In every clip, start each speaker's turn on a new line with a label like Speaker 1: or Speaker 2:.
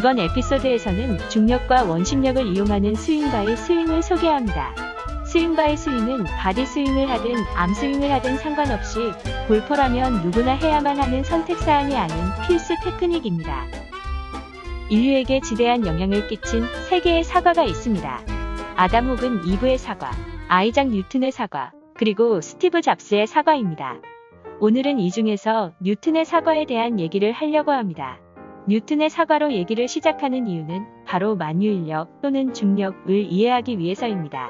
Speaker 1: 이번 에피소드에서는 중력과 원심력을 이용하는 스윙바의 스윙을 소개합니다. 스윙바의 스윙은 바디 스윙을 하든 암 스윙을 하든 상관없이 골퍼라면 누구나 해야만 하는 선택사항이 아닌 필수 테크닉입니다. 인류에게 지대한 영향을 끼친 세 개의 사과가 있습니다. 아담 혹은 이브의 사과, 아이작 뉴튼의 사과, 그리고 스티브 잡스의 사과입니다. 오늘은 이 중에서 뉴튼의 사과에 대한 얘기를 하려고 합니다. 뉴튼의 사과로 얘기를 시작하는 이유는 바로 만유인력 또는 중력을 이해하기 위해서입니다.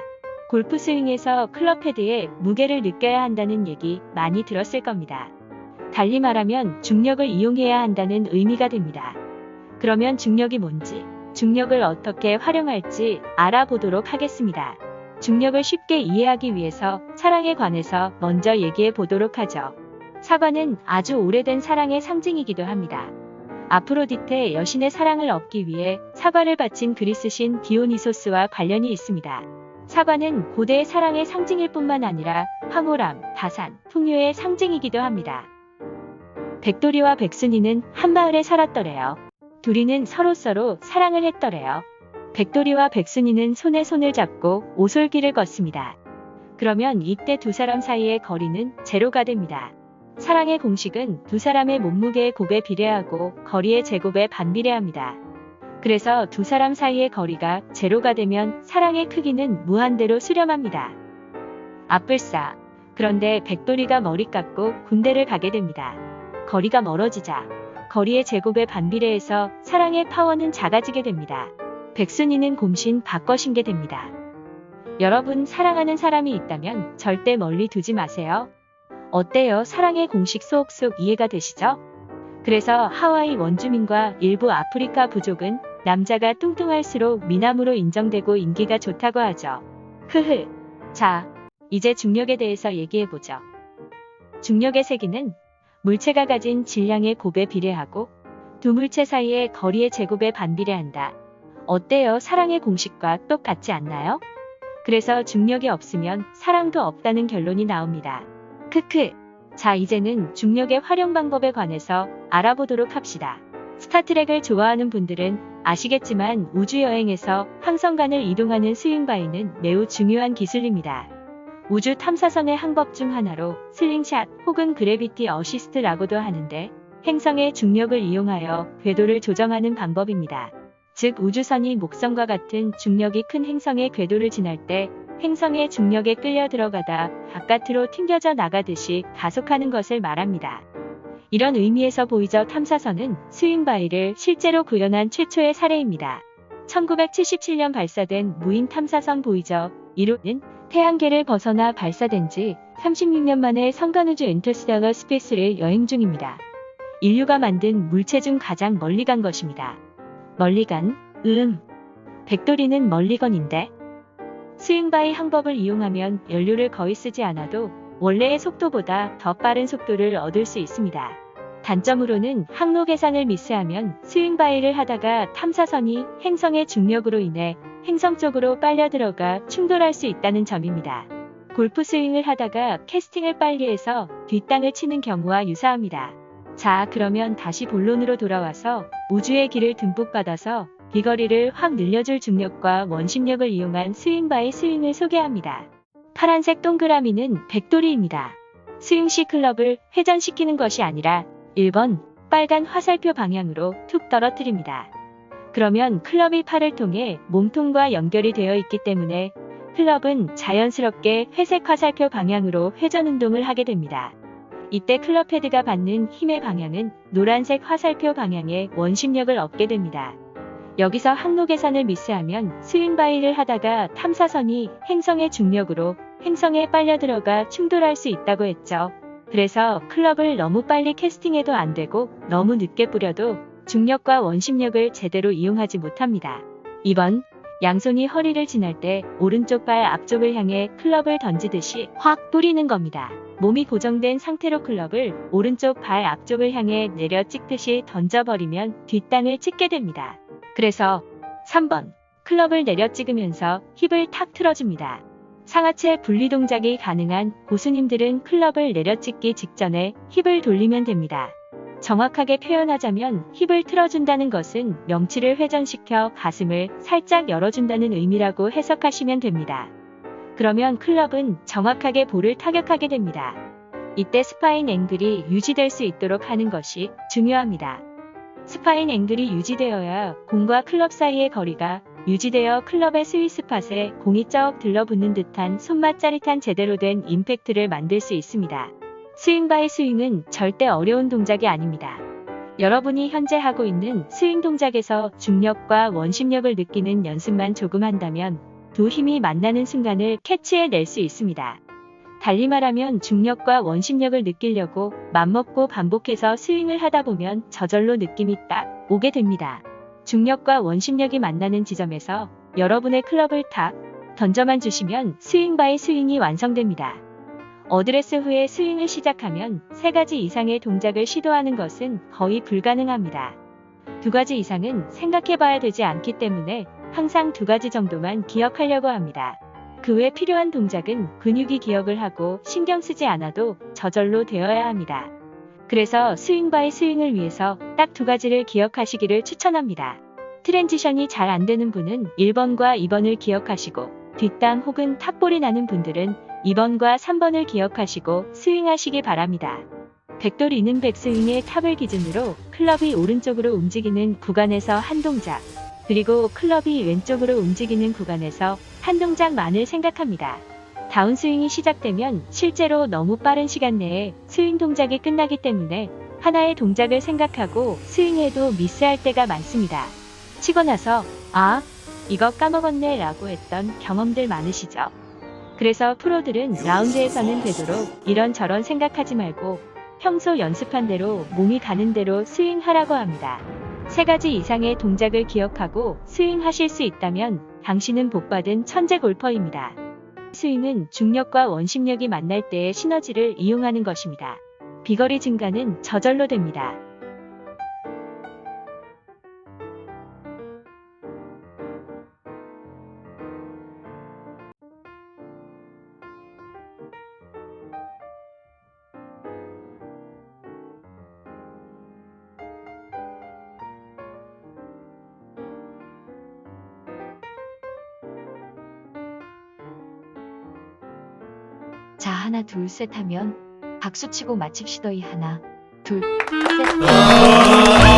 Speaker 1: 골프 스윙에서 클럽 헤드에 무게를 느껴야 한다는 얘기 많이 들었을 겁니다. 달리 말하면 중력을 이용해야 한다는 의미가 됩니다. 그러면 중력이 뭔지, 중력을 어떻게 활용할지 알아보도록 하겠습니다. 중력을 쉽게 이해하기 위해서 사랑에 관해서 먼저 얘기해 보도록 하죠. 사과는 아주 오래된 사랑의 상징이기도 합니다. 아프로디테 여신의 사랑을 얻기 위해 사과를 바친 그리스 신 디오니소스와 관련이 있습니다. 사과는 고대의 사랑의 상징일 뿐만 아니라 황홀함, 다산, 풍요의 상징이기도 합니다. 백돌이와 백순이는 한 마을에 살았더래요. 둘이는 서로 사랑을 했더래요. 백돌이와 백순이는 손에 손을 잡고 오솔길을 걷습니다. 그러면 이때 두 사람 사이의 거리는 제로가 됩니다. 사랑의 공식은 두 사람의 몸무게의 곱에 비례하고 거리의 제곱에 반비례합니다. 그래서 두 사람 사이의 거리가 제로가 되면 사랑의 크기는 무한대로 수렴합니다. 아뿔싸. 그런데 백돌이가 머리 깎고 군대를 가게 됩니다. 거리가 멀어지자 거리의 제곱에 반비례해서 사랑의 파워는 작아지게 됩니다. 백순이는 곰신 바꿔 신게 됩니다. 여러분, 사랑하는 사람이 있다면 절대 멀리 두지 마세요. 어때요? 사랑의 공식 쏙쏙 이해가 되시죠? 그래서 하와이 원주민과 일부 아프리카 부족은 남자가 뚱뚱할수록 미남으로 인정되고 인기가 좋다고 하죠. 흐흐. 자, 이제 중력에 대해서 얘기해보죠. 중력의 세기는 물체가 가진 질량의 곱에 비례하고 두 물체 사이의 거리의 제곱에 반비례한다. 어때요? 사랑의 공식과 똑같지 않나요? 그래서 중력이 없으면 사랑도 없다는 결론이 나옵니다. 크크. 자, 이제는 중력의 활용 방법에 관해서 알아보도록 합시다. 스타트랙을 좋아하는 분들은 아시겠지만 우주여행에서 항성간을 이동하는 스윙바이는 매우 중요한 기술입니다. 우주 탐사선의 항법 중 하나로 슬링샷 혹은 그래비티 어시스트라고도 하는데 행성의 중력을 이용하여 궤도를 조정하는 방법입니다. 즉 우주선이 목성과 같은 중력이 큰 행성의 궤도를 지날 때 행성의 중력에 끌려 들어가다 바깥으로 튕겨져 나가듯이 가속하는 것을 말합니다. 이런 의미에서 보이저 탐사선은 스윙바이를 실제로 구현한 최초의 사례입니다. 1977년 발사된 무인 탐사선 보이저 1호는 태양계를 벗어나 발사된 지 36년 만에 성간우주 인터스텔러 스페이스를 여행 중입니다. 인류가 만든 물체 중 가장 멀리 간 것입니다. 멀리 간? 백돌이는 멀리건인데? 스윙바이 항법을 이용하면 연료를 거의 쓰지 않아도 원래의 속도보다 더 빠른 속도를 얻을 수 있습니다. 단점으로는 항로 계산을 미스하면 스윙바이를 하다가 탐사선이 행성의 중력으로 인해 행성 쪽으로 빨려 들어가 충돌할 수 있다는 점입니다. 골프 스윙을 하다가 캐스팅을 빨리 해서 뒷땅을 치는 경우와 유사합니다. 자, 그러면 다시 본론으로 돌아와서 우주의 기를 듬뿍 받아서 비거리를 확 늘려줄 중력과 원심력을 이용한 스윙바이 스윙을 소개합니다. 파란색 동그라미는 백돌이입니다. 스윙 시 클럽을 회전시키는 것이 아니라 1번 빨간 화살표 방향으로 툭 떨어뜨립니다. 그러면 클럽이 팔을 통해 몸통과 연결이 되어 있기 때문에 클럽은 자연스럽게 회색 화살표 방향으로 회전 운동을 하게 됩니다. 이때 클럽 헤드가 받는 힘의 방향은 노란색 화살표 방향의 원심력을 얻게 됩니다. 여기서 항로 계산을 미스하면 스윙바이를 하다가 탐사선이 행성의 중력으로 행성에 빨려 들어가 충돌할 수 있다고 했죠. 그래서 클럽을 너무 빨리 캐스팅해도 안 되고 너무 늦게 뿌려도 중력과 원심력을 제대로 이용하지 못합니다. 2번, 양손이 허리를 지날 때 오른쪽 발 앞쪽을 향해 클럽을 던지듯이 확 뿌리는 겁니다. 몸이 고정된 상태로 클럽을 오른쪽 발 앞쪽을 향해 내려 찍듯이 던져버리면 뒷땅을 찍게 됩니다. 그래서 3번, 클럽을 내려 찍으면서 힙을 탁 틀어줍니다. 상하체 분리 동작이 가능한 고수님들은 클럽을 내려 찍기 직전에 힙을 돌리면 됩니다. 정확하게 표현하자면 힙을 틀어준다는 것은 명치를 회전시켜 가슴을 살짝 열어준다는 의미라고 해석하시면 됩니다. 그러면 클럽은 정확하게 볼을 타격하게 됩니다. 이때 스파인 앵글이 유지될 수 있도록 하는 것이 중요합니다. 스파인 앵글이 유지되어야 공과 클럽 사이의 거리가 유지되어 클럽의 스윗스팟에 공이 쩍 들러붙는 듯한 손맛 짜릿한 제대로 된 임팩트를 만들 수 있습니다. 스윙 바이 스윙은 절대 어려운 동작이 아닙니다. 여러분이 현재 하고 있는 스윙 동작에서 중력과 원심력을 느끼는 연습만 조금 한다면 두 힘이 만나는 순간을 캐치해낼 수 있습니다. 달리 말하면 중력과 원심력을 느끼려고 맘먹고 반복해서 스윙을 하다 보면 저절로 느낌이 딱 오게 됩니다. 중력과 원심력이 만나는 지점에서 여러분의 클럽을 탁 던져만 주시면 스윙 바이 스윙이 완성됩니다. 어드레스 후에 스윙을 시작하면 3가지 이상의 동작을 시도하는 것은 거의 불가능합니다. 2가지 이상은 생각해봐야 되지 않기 때문에 항상 2가지 정도만 기억하려고 합니다. 그 외 필요한 동작은 근육이 기억을 하고 신경 쓰지 않아도 저절로 되어야 합니다. 그래서 스윙 바이 스윙을 위해서 딱 2가지를 기억하시기를 추천합니다. 트랜지션이 잘 안되는 분은 1번과 2번을 기억하시고 뒷땅 혹은 탑볼이 나는 분들은 2번과 3번을 기억하시고 스윙하시기 바랍니다. 백돌 이는 백스윙의 탑을 기준으로 클럽이 오른쪽으로 움직이는 구간에서 한 동작, 그리고 클럽이 왼쪽으로 움직이는 구간에서 한 동작만을 생각합니다. 다운스윙이 시작되면 실제로 너무 빠른 시간 내에 스윙 동작이 끝나기 때문에 하나의 동작을 생각하고 스윙해도 미스할 때가 많습니다. 치고 나서 아, 이거 까먹었네 라고 했던 경험들 많으시죠? 그래서 프로들은 라운드에서는 되도록 이런저런 생각하지 말고 평소 연습한 대로 몸이 가는 대로 스윙하라고 합니다. 3가지 이상의 동작을 기억하고 스윙하실 수 있다면 당신은 복받은 천재 골퍼입니다. 스윙은 중력과 원심력이 만날 때의 시너지를 이용하는 것입니다. 비거리 증가는 저절로 됩니다.
Speaker 2: 자, 하나 둘 셋 하면 박수치고 마칩시더이. 하나 둘 셋.